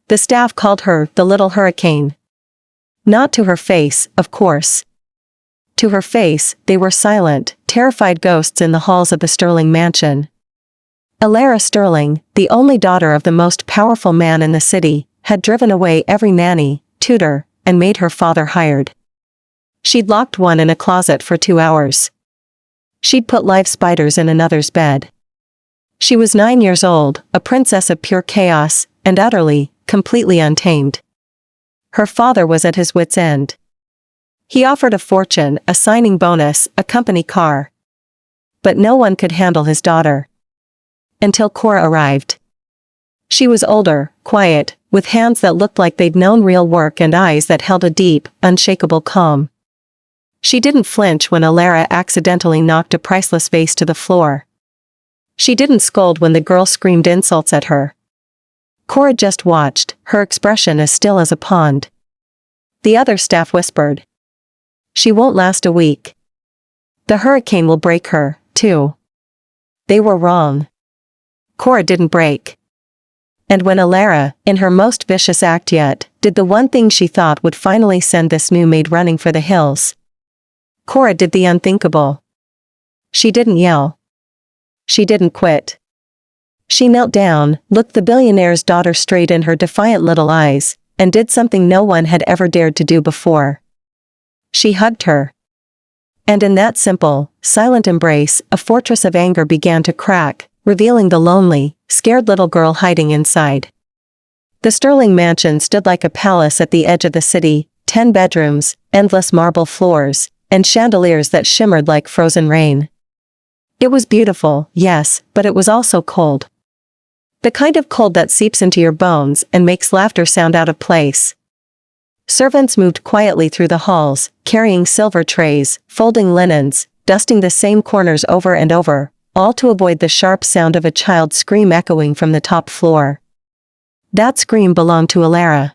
The staff called her the Little Hurricane. Not to her face, of course. To her face, they were silent, terrified ghosts in the halls of the Sterling mansion. Alara Sterling, the only daughter of the most powerful man in the city, had driven away every nanny, tutor, and maid her father hired. She'd locked one in a closet for 2 hours. She'd put live spiders in another's bed. She was 9 years old, a princess of pure chaos, and utterly, completely untamed. Her father was at his wits' end. He offered a fortune, a signing bonus, a company car. But no one could handle his daughter. Until Cora arrived. She was older, quiet, with hands that looked like they'd known real work and eyes that held a deep, unshakable calm. She didn't flinch when Alara accidentally knocked a priceless vase to the floor. She didn't scold when the girl screamed insults at her. Cora just watched, her expression as still as a pond. The other staff whispered. She won't last a week. The hurricane will break her, too. They were wrong. Cora didn't break. And when Alara, in her most vicious act yet, did the one thing she thought would finally send this new maid running for the hills, Cora did the unthinkable. She didn't yell. She didn't quit. She knelt down, looked the billionaire's daughter straight in her defiant little eyes, and did something no one had ever dared to do before. She hugged her. And in that simple, silent embrace, a fortress of anger began to crack, revealing the lonely, scared little girl hiding inside. The Sterling mansion stood like a palace at the edge of the city, 10 bedrooms, endless marble floors, and chandeliers that shimmered like frozen rain. It was beautiful, yes, but it was also cold. The kind of cold that seeps into your bones and makes laughter sound out of place. Servants moved quietly through the halls, carrying silver trays, folding linens, dusting the same corners over and over, all to avoid the sharp sound of a child's scream echoing from the top floor. That scream belonged to Alara.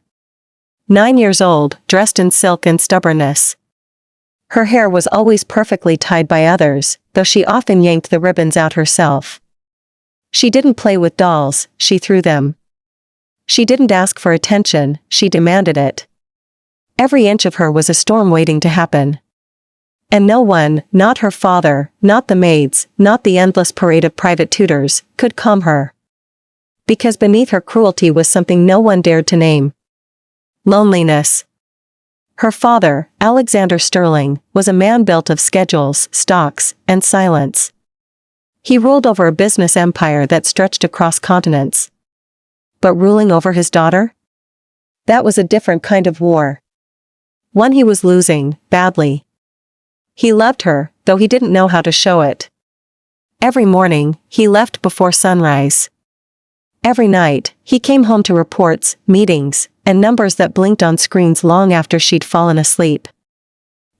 9 years old, dressed in silk and stubbornness. Her hair was always perfectly tied by others, though she often yanked the ribbons out herself. She didn't play with dolls, she threw them. She didn't ask for attention, she demanded it. Every inch of her was a storm waiting to happen. And no one, not her father, not the maids, not the endless parade of private tutors, could calm her. Because beneath her cruelty was something no one dared to name. Loneliness. Her father, Alexander Sterling, was a man built of schedules, stocks, and silence. He ruled over a business empire that stretched across continents. But ruling over his daughter? That was a different kind of war. One he was losing, badly. He loved her, though he didn't know how to show it. Every morning, he left before sunrise. Every night, he came home to reports, meetings, and numbers that blinked on screens long after she'd fallen asleep.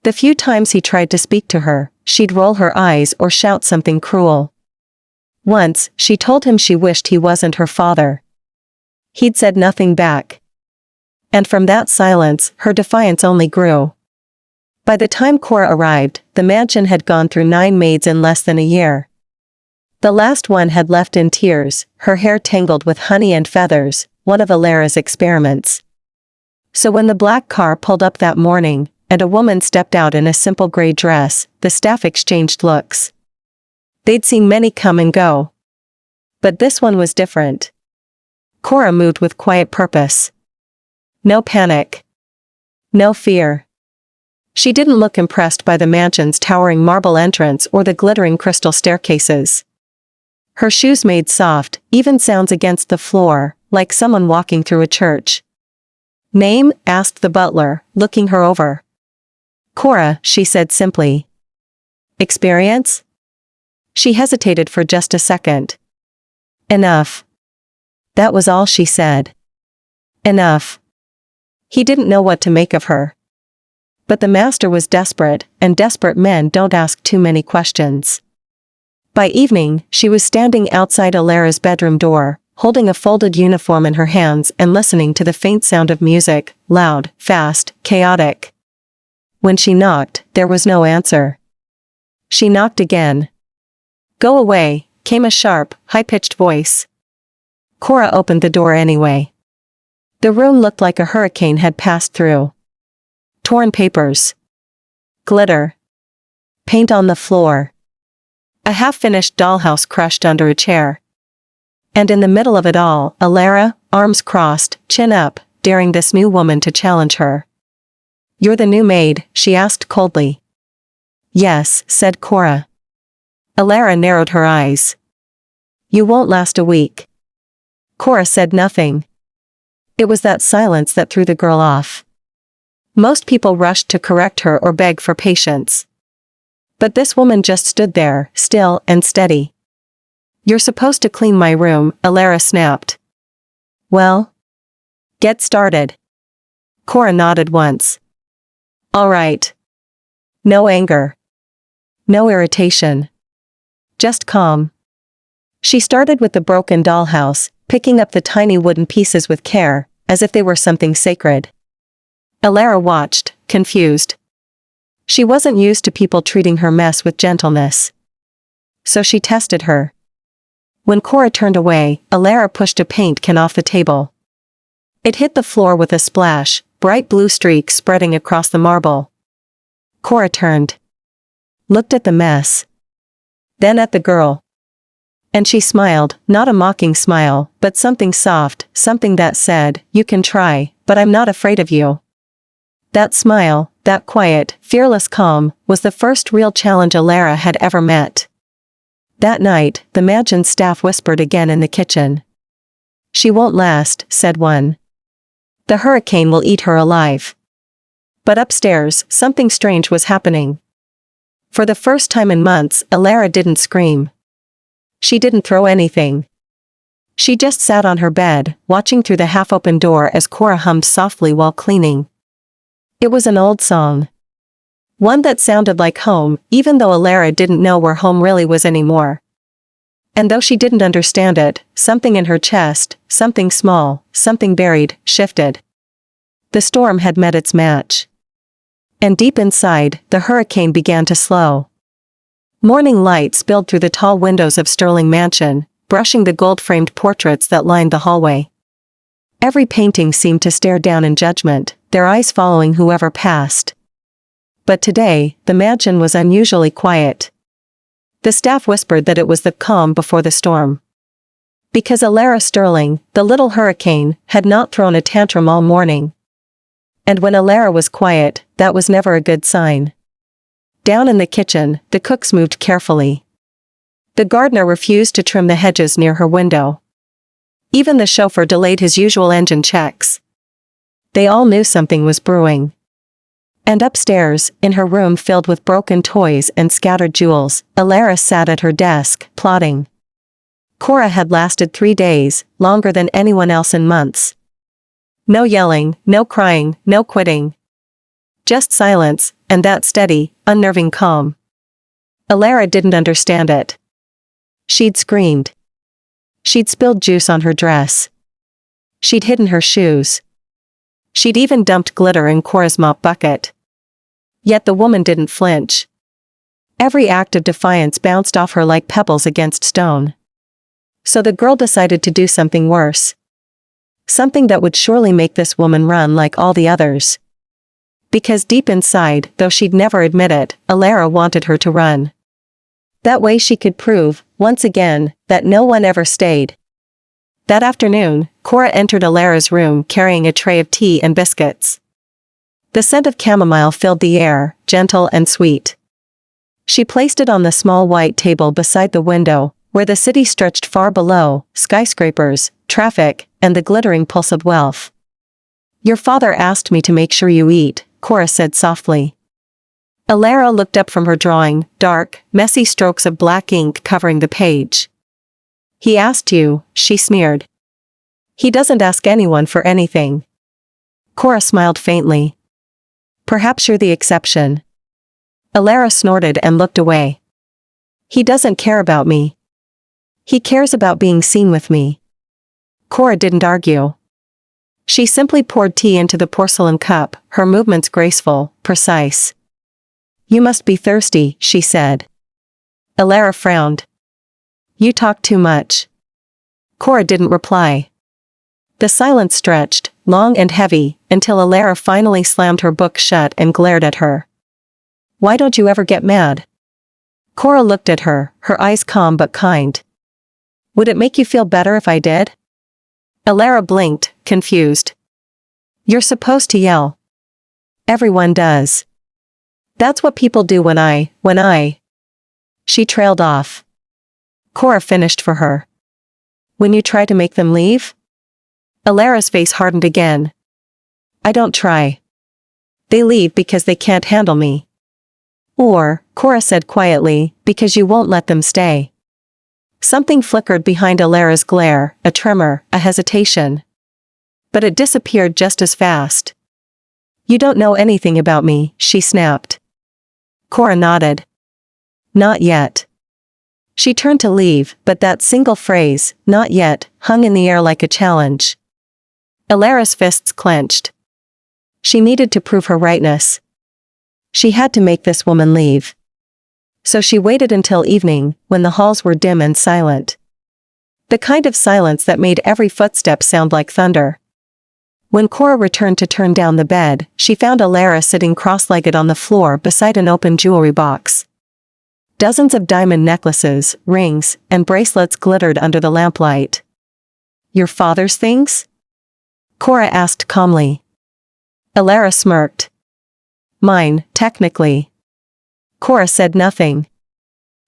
The few times he tried to speak to her, she'd roll her eyes or shout something cruel. Once, she told him she wished he wasn't her father. He'd said nothing back. And from that silence, her defiance only grew. By the time Cora arrived, the mansion had gone through 9 maids in less than a year. The last one had left in tears, her hair tangled with honey and feathers, one of Alara's experiments. So when the black car pulled up that morning, and a woman stepped out in a simple gray dress, the staff exchanged looks. They'd seen many come and go. But this one was different. Cora moved with quiet purpose. No panic. No fear. She didn't look impressed by the mansion's towering marble entrance or the glittering crystal staircases. Her shoes made soft, even sounds against the floor, like someone walking through a church. "Name?" asked the butler, looking her over. "Cora," she said simply. "Experience?" She hesitated for just a second. "Enough." That was all she said. Enough. He didn't know what to make of her. But the master was desperate, and desperate men don't ask too many questions. By evening, she was standing outside Alara's bedroom door, holding a folded uniform in her hands and listening to the faint sound of music, loud, fast, chaotic. When she knocked, there was no answer. She knocked again. "Go away," came a sharp, high-pitched voice. Cora opened the door anyway. The room looked like a hurricane had passed through. Torn papers. Glitter. Paint on the floor. A half-finished dollhouse crushed under a chair. And in the middle of it all, Alara, arms crossed, chin up, daring this new woman to challenge her. "You're the new maid?" she asked coldly. "Yes," said Cora. Alara narrowed her eyes. "You won't last a week." Cora said nothing. It was that silence that threw the girl off. Most people rushed to correct her or beg for patience. But this woman just stood there, still and steady. "You're supposed to clean my room," Alara snapped. "Well? Get started." Cora nodded once. "All right." No anger. No irritation. Just calm. She started with the broken dollhouse, picking up the tiny wooden pieces with care, as if they were something sacred. Alara watched, confused. She wasn't used to people treating her mess with gentleness. So she tested her. When Cora turned away, Alara pushed a paint can off the table. It hit the floor with a splash, bright blue streaks spreading across the marble. Cora turned. Looked at the mess. Then at the girl. And she smiled, not a mocking smile, but something soft, something that said, "You can try, but I'm not afraid of you." That smile, that quiet, fearless calm, was the first real challenge Alara had ever met. That night, the mansion staff whispered again in the kitchen. "She won't last," said one. "The hurricane will eat her alive." But upstairs, something strange was happening. For the first time in months, Alara didn't scream. She didn't throw anything. She just sat on her bed, watching through the half-open door as Cora hummed softly while cleaning. It was an old song. One that sounded like home, even though Alara didn't know where home really was anymore. And though she didn't understand it, something in her chest, something small, something buried, shifted. The storm had met its match. And deep inside, the hurricane began to slow. Morning light spilled through the tall windows of Sterling Mansion, brushing the gold-framed portraits that lined the hallway. Every painting seemed to stare down in judgment, their eyes following whoever passed. But today, the mansion was unusually quiet. The staff whispered that it was the calm before the storm. Because Alara Sterling, the little hurricane, had not thrown a tantrum all morning. And when Alara was quiet, that was never a good sign. Down in the kitchen, the cooks moved carefully. The gardener refused to trim the hedges near her window. Even the chauffeur delayed his usual engine checks. They all knew something was brewing. And upstairs, in her room filled with broken toys and scattered jewels, Alara sat at her desk, plotting. Cora had lasted 3 days, longer than anyone else in months. No yelling, no crying, no quitting. Just silence, and that steady, unnerving calm. Alara didn't understand it. She'd screamed. She'd spilled juice on her dress. She'd hidden her shoes. She'd even dumped glitter in Cora's mop bucket. Yet the woman didn't flinch. Every act of defiance bounced off her like pebbles against stone. So the girl decided to do something worse. Something that would surely make this woman run like all the others. Because deep inside, though she'd never admit it, Alara wanted her to run. That way she could prove, once again, that no one ever stayed. That afternoon, Cora entered Alara's room carrying a tray of tea and biscuits. The scent of chamomile filled the air, gentle and sweet. She placed it on the small white table beside the window, where the city stretched far below, skyscrapers, traffic, and the glittering pulse of wealth. "Your father asked me to make sure you eat," Cora said softly. Alara looked up from her drawing, dark, messy strokes of black ink covering the page. "He asked you," she sneered. "He doesn't ask anyone for anything." Cora smiled faintly. "Perhaps you're the exception." Alara snorted and looked away. "He doesn't care about me. He cares about being seen with me." Cora didn't argue. She simply poured tea into the porcelain cup, her movements graceful, precise. "You must be thirsty," she said. Alara frowned. "You talk too much." Cora didn't reply. The silence stretched, long and heavy, until Alara finally slammed her book shut and glared at her. "Why don't you ever get mad?" Cora looked at her, her eyes calm but kind. "Would it make you feel better if I did?" Alara blinked, confused. "You're supposed to yell." "Everyone does. That's what people do when I. She trailed off. Cora finished for her. "When you try to make them leave?" Alara's face hardened again. "I don't try. They leave because they can't handle me." "Or," Cora said quietly, "because you won't let them stay." Something flickered behind Alara's glare, a tremor, a hesitation. But it disappeared just as fast. "You don't know anything about me," she snapped. Cora nodded. "Not yet." She turned to leave, but that single phrase, "not yet," hung in the air like a challenge. Alara's fists clenched. She needed to prove her rightness. She had to make this woman leave. So she waited until evening, when the halls were dim and silent. The kind of silence that made every footstep sound like thunder. When Cora returned to turn down the bed, she found Alara sitting cross-legged on the floor beside an open jewelry box. Dozens of diamond necklaces, rings, and bracelets glittered under the lamplight. "Your father's things?" Cora asked calmly. Alara smirked. "Mine, technically." Cora said nothing.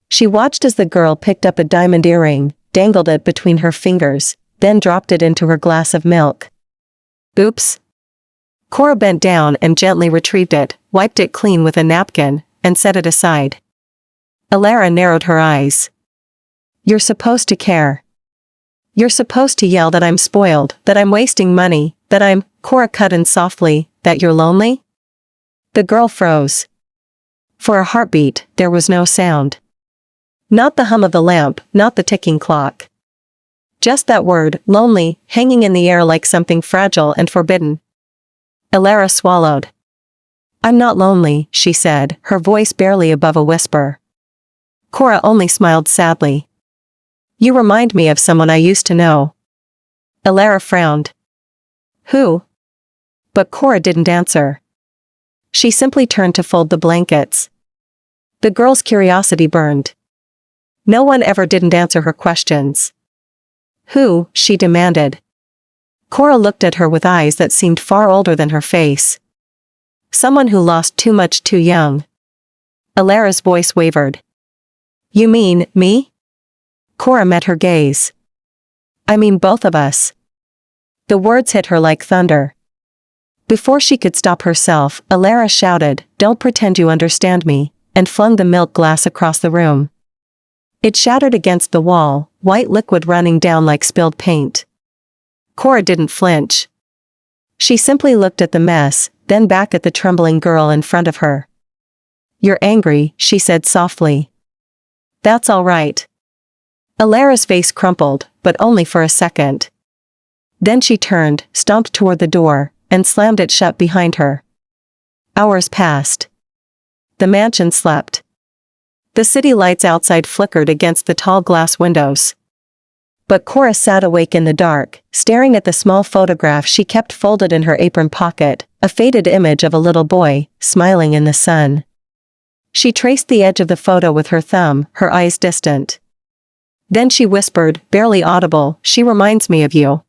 She watched as the girl picked up a diamond earring, dangled it between her fingers, then dropped it into her glass of milk. "Oops." Cora bent down and gently retrieved it, wiped it clean with a napkin, and set it aside. Alara narrowed her eyes. "You're supposed to care. You're supposed to yell that I'm spoiled, that I'm wasting money, that I'm," Cora cut in softly, "that you're lonely?" The girl froze. For a heartbeat, there was no sound. Not the hum of the lamp, not the ticking clock. Just that word, lonely, hanging in the air like something fragile and forbidden. Alara swallowed. "I'm not lonely," she said, her voice barely above a whisper. Cora only smiled sadly. "You remind me of someone I used to know." Alara frowned. "Who?" But Cora didn't answer. She simply turned to fold the blankets. The girl's curiosity burned. No one ever didn't answer her questions. "Who?" she demanded. Cora looked at her with eyes that seemed far older than her face. "Someone who lost too much too young." Alara's voice wavered. "You mean, me?" Cora met her gaze. "I mean both of us." The words hit her like thunder. Before she could stop herself, Alara shouted, "Don't pretend you understand me," and flung the milk glass across the room. It shattered against the wall, white liquid running down like spilled paint. Cora didn't flinch. She simply looked at the mess, then back at the trembling girl in front of her. "You're angry," she said softly. "That's all right." Alara's face crumpled, but only for a second. Then she turned, stomped toward the door, and slammed it shut behind her. Hours passed. The mansion slept. The city lights outside flickered against the tall glass windows. But Cora sat awake in the dark, staring at the small photograph she kept folded in her apron pocket, a faded image of a little boy, smiling in the sun. She traced the edge of the photo with her thumb, her eyes distant. Then she whispered, barely audible, "She reminds me of you."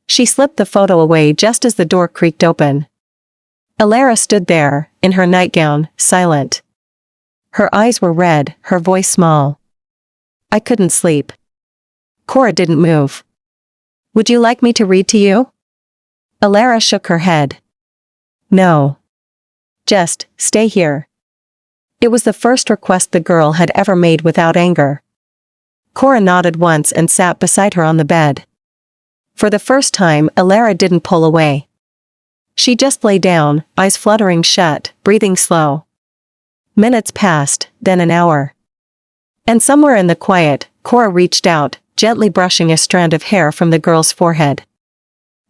She slipped the photo away just as the door creaked open. Alara stood there, in her nightgown, silent. Her eyes were red, her voice small. "I couldn't sleep." Cora didn't move. "Would you like me to read to you?" Alara shook her head. "No. Just, stay here." It was the first request the girl had ever made without anger. Cora nodded once and sat beside her on the bed. For the first time, Alara didn't pull away. She just lay down, eyes fluttering shut, breathing slow. Minutes passed, then an hour. And somewhere in the quiet, Cora reached out, gently brushing a strand of hair from the girl's forehead.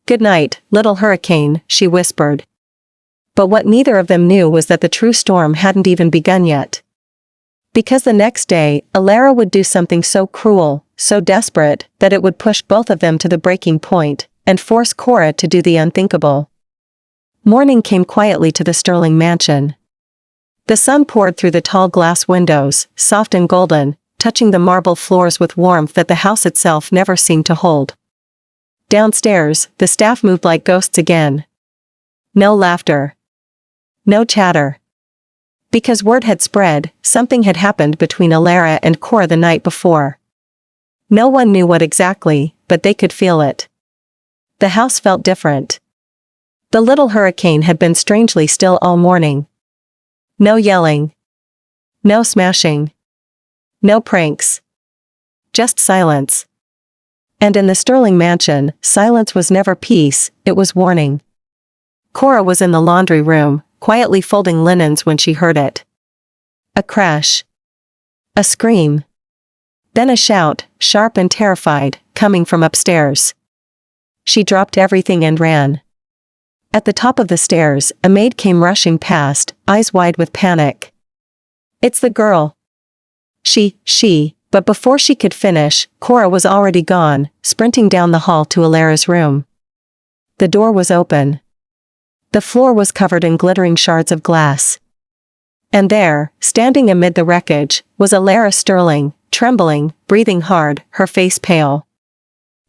"Good night, little hurricane," she whispered. But what neither of them knew was that the true storm hadn't even begun yet. Because the next day, Alara would do something so cruel, so desperate, that it would push both of them to the breaking point, and force Cora to do the unthinkable. Morning came quietly to the Sterling mansion. The sun poured through the tall glass windows, soft and golden, touching the marble floors with warmth that the house itself never seemed to hold. Downstairs, the staff moved like ghosts again. No laughter. No chatter. Because word had spread, something had happened between Alara and Cora the night before. No one knew what exactly, but they could feel it. The house felt different. The little hurricane had been strangely still all morning. No yelling. No smashing. No pranks. Just silence. And in the Sterling mansion, silence was never peace, it was warning. Cora was in the laundry room, quietly folding linens when she heard it. A crash. A scream. Then a shout, sharp and terrified, coming from upstairs. She dropped everything and ran. At the top of the stairs, a maid came rushing past, eyes wide with panic. "It's the girl." But before she could finish, Cora was already gone, sprinting down the hall to Alara's room. The door was open. The floor was covered in glittering shards of glass. And there, standing amid the wreckage, was Alara Sterling, trembling, breathing hard, her face pale.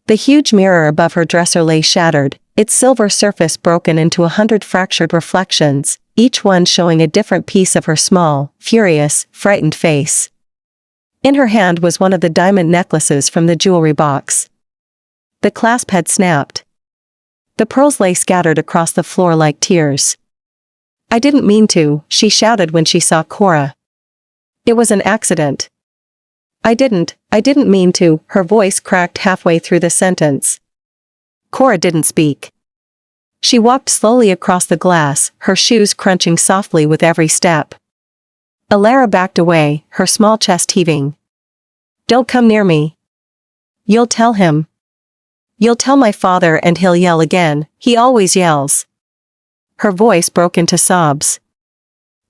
The huge mirror above her dresser lay shattered, its silver surface broken into 100 fractured reflections, each one showing a different piece of her small, furious, frightened face. In her hand was one of the diamond necklaces from the jewelry box. The clasp had snapped. The pearls lay scattered across the floor like tears. "I didn't mean to," she shouted when she saw Cora. "It was an accident. I didn't mean to," her voice cracked halfway through the sentence. Cora didn't speak. She walked slowly across the glass, her shoes crunching softly with every step. Alara backed away, her small chest heaving. "Don't come near me. You'll tell him. You'll tell my father and he'll yell again, he always yells." Her voice broke into sobs.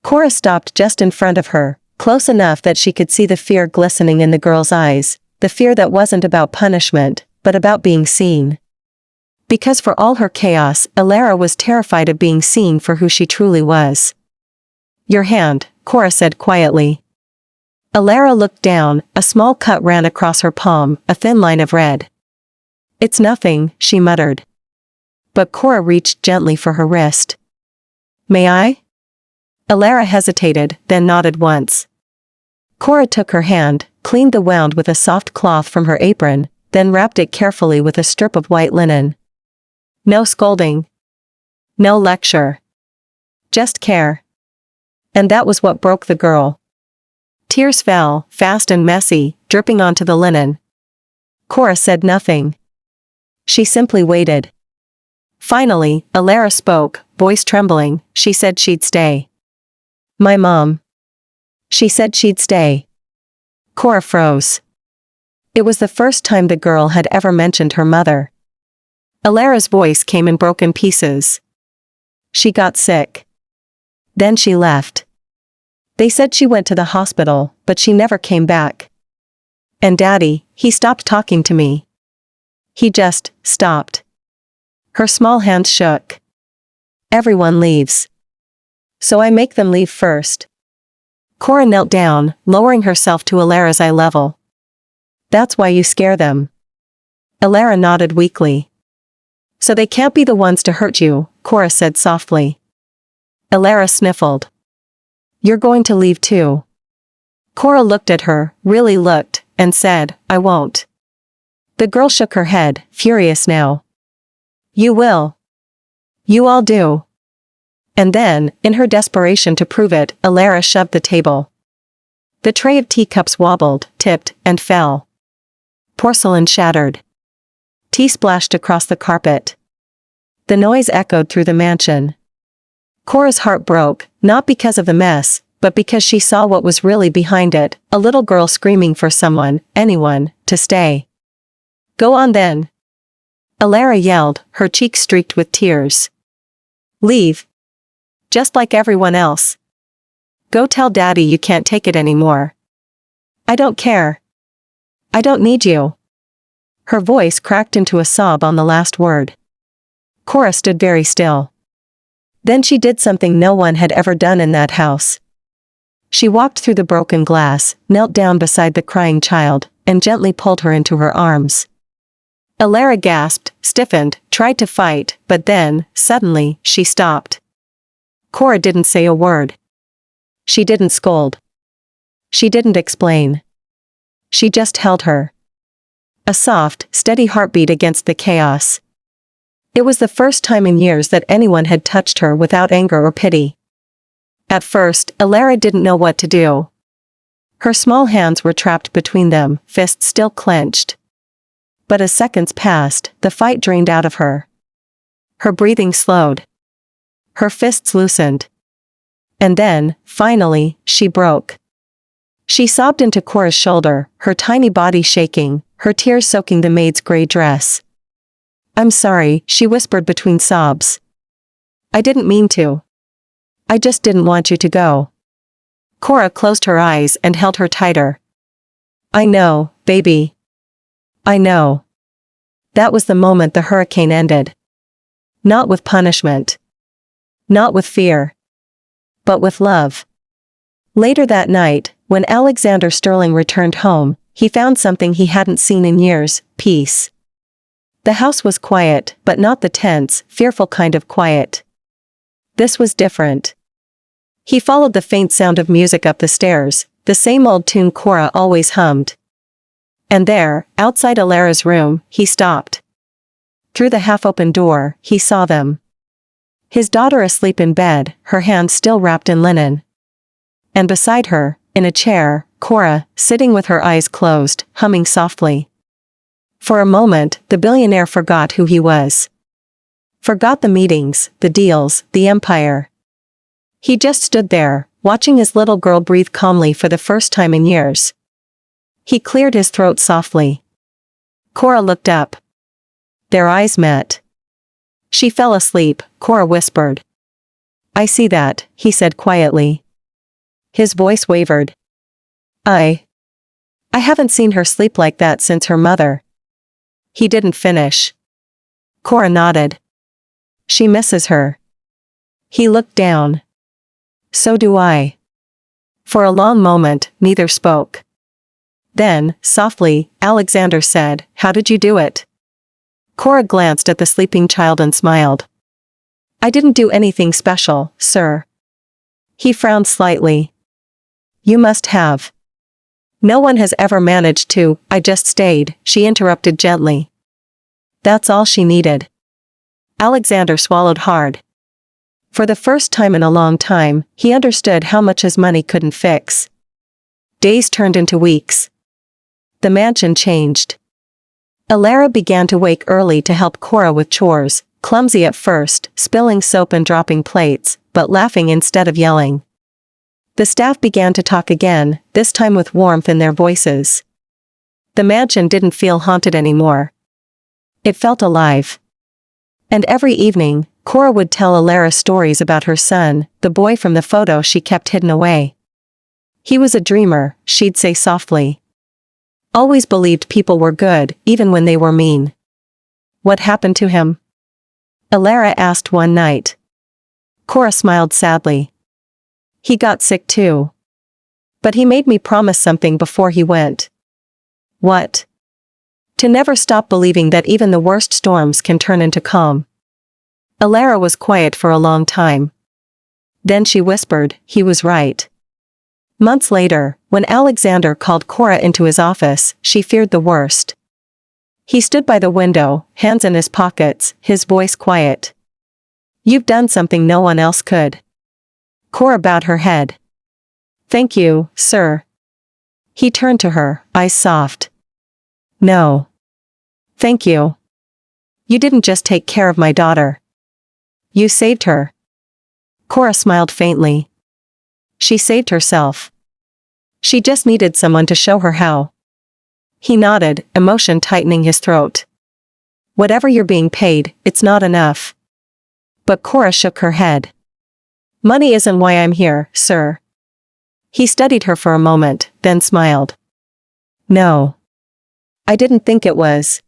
Cora stopped just in front of her, close enough that she could see the fear glistening in the girl's eyes, the fear that wasn't about punishment, but about being seen. Because for all her chaos, Alara was terrified of being seen for who she truly was. "Your hand," Cora said quietly. Alara looked down, a small cut ran across her palm, a thin line of red. "It's nothing," she muttered. But Cora reached gently for her wrist. "May I?" Alara hesitated, then nodded once. Cora took her hand, cleaned the wound with a soft cloth from her apron, then wrapped it carefully with a strip of white linen. No scolding. No lecture. Just care. And that was what broke the girl. Tears fell, fast and messy, dripping onto the linen. Cora said nothing. She simply waited. Finally, Alara spoke, voice trembling. She said she'd stay. "My mom." She said she'd stay. Cora froze. It was the first time the girl had ever mentioned her mother. Alara's voice came in broken pieces. "She got sick. Then she left. They said she went to the hospital, but she never came back. And Daddy, he stopped talking to me. He just stopped." Her small hand shook. "Everyone leaves. So I make them leave first." Cora knelt down, lowering herself to Alara's eye level. "That's why you scare them." Alara nodded weakly. "So they can't be the ones to hurt you," Cora said softly. Alara sniffled. "You're going to leave too." Cora looked at her, really looked, and said, "I won't." The girl shook her head, furious now. "You will. You all do." And then, in her desperation to prove it, Alara shoved the table. The tray of teacups wobbled, tipped, and fell. Porcelain shattered. Tea splashed across the carpet. The noise echoed through the mansion. Cora's heart broke, not because of the mess, but because she saw what was really behind it, a little girl screaming for someone, anyone, to stay. "Go on then." Alara yelled, her cheeks streaked with tears. "Leave. Just like everyone else. Go tell Daddy you can't take it anymore. I don't care. I don't need you." Her voice cracked into a sob on the last word. Cora stood very still. Then she did something no one had ever done in that house. She walked through the broken glass, knelt down beside the crying child, and gently pulled her into her arms. Alara gasped, stiffened, tried to fight, but then, suddenly, she stopped. Cora didn't say a word. She didn't scold. She didn't explain. She just held her. A soft, steady heartbeat against the chaos. It was the first time in years that anyone had touched her without anger or pity. At first, Alara didn't know what to do. Her small hands were trapped between them, fists still clenched. But as seconds passed, the fight drained out of her. Her breathing slowed. Her fists loosened. And then, finally, she broke. She sobbed into Cora's shoulder, her tiny body shaking, her tears soaking the maid's gray dress. "I'm sorry," she whispered between sobs. "I didn't mean to. I just didn't want you to go." Cora closed her eyes and held her tighter. "I know, baby. I know." That was the moment the hurricane ended. Not with punishment. Not with fear. But with love. Later that night, when Alexander Sterling returned home, he found something he hadn't seen in years: peace. The house was quiet, but not the tense, fearful kind of quiet. This was different. He followed the faint sound of music up the stairs, the same old tune Cora always hummed. And there, outside Alara's room, he stopped. Through the half-open door, he saw them. His daughter asleep in bed, her hands still wrapped in linen. And beside her, in a chair, Cora, sitting with her eyes closed, humming softly. For a moment, the billionaire forgot who he was. Forgot the meetings, the deals, the empire. He just stood there, watching his little girl breathe calmly for the first time in years. He cleared his throat softly. Cora looked up. Their eyes met. "She fell asleep," Cora whispered. "I see that," he said quietly. His voice wavered. I haven't seen her sleep like that since her mother." He didn't finish. Cora nodded. "She misses her." He looked down. "So do I." For a long moment, neither spoke. Then, softly, Alexander said, "How did you do it?" Cora glanced at the sleeping child and smiled. "I didn't do anything special, sir." He frowned slightly. "You must have." "No one has ever managed to. I just stayed," she interrupted gently. That's all she needed. Alexander swallowed hard. For the first time in a long time, he understood how much his money couldn't fix. Days turned into weeks. The mansion changed. Alara began to wake early to help Cora with chores, clumsy at first, spilling soap and dropping plates, but laughing instead of yelling. The staff began to talk again, this time with warmth in their voices. The mansion didn't feel haunted anymore. It felt alive. And every evening, Cora would tell Alara stories about her son, the boy from the photo she kept hidden away. "He was a dreamer," she'd say softly. "Always believed people were good, even when they were mean." "What happened to him?" Alara asked one night. Cora smiled sadly. "He got sick too. But he made me promise something before he went." "What?" "To never stop believing that even the worst storms can turn into calm." Alara was quiet for a long time. Then she whispered, "He was right." Months later, when Alexander called Cora into his office, she feared the worst. He stood by the window, hands in his pockets, his voice quiet. "You've done something no one else could." Cora bowed her head. "Thank you, sir." He turned to her, eyes soft. "No. Thank you. You didn't just take care of my daughter. You saved her." Cora smiled faintly. She saved herself. She just needed someone to show her how. He nodded, emotion tightening his throat. "Whatever you're being paid, it's not enough." But Cora shook her head. "Money isn't why I'm here, sir." He studied her for a moment, then smiled. "No. I didn't think it was."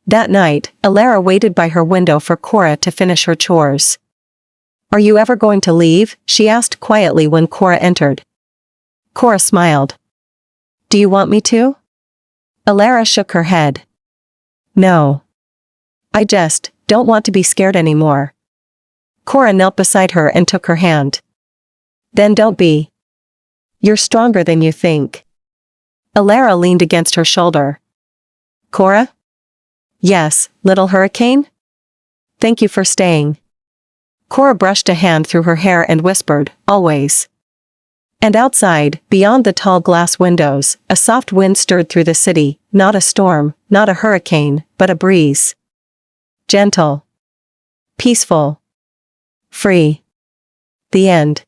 That night, Alara waited by her window for Cora to finish her chores. "Are you ever going to leave?" she asked quietly when Cora entered. Cora smiled. "Do you want me to?" Alara shook her head. "No. I just don't want to be scared anymore." Cora knelt beside her and took her hand. "Then don't be. You're stronger than you think." Alara leaned against her shoulder. "Cora?" "Yes, little hurricane? Thank you for staying." Cora brushed a hand through her hair and whispered, "Always." And outside, beyond the tall glass windows, a soft wind stirred through the city, not a storm, not a hurricane, but a breeze. Gentle. Peaceful. Free. The end.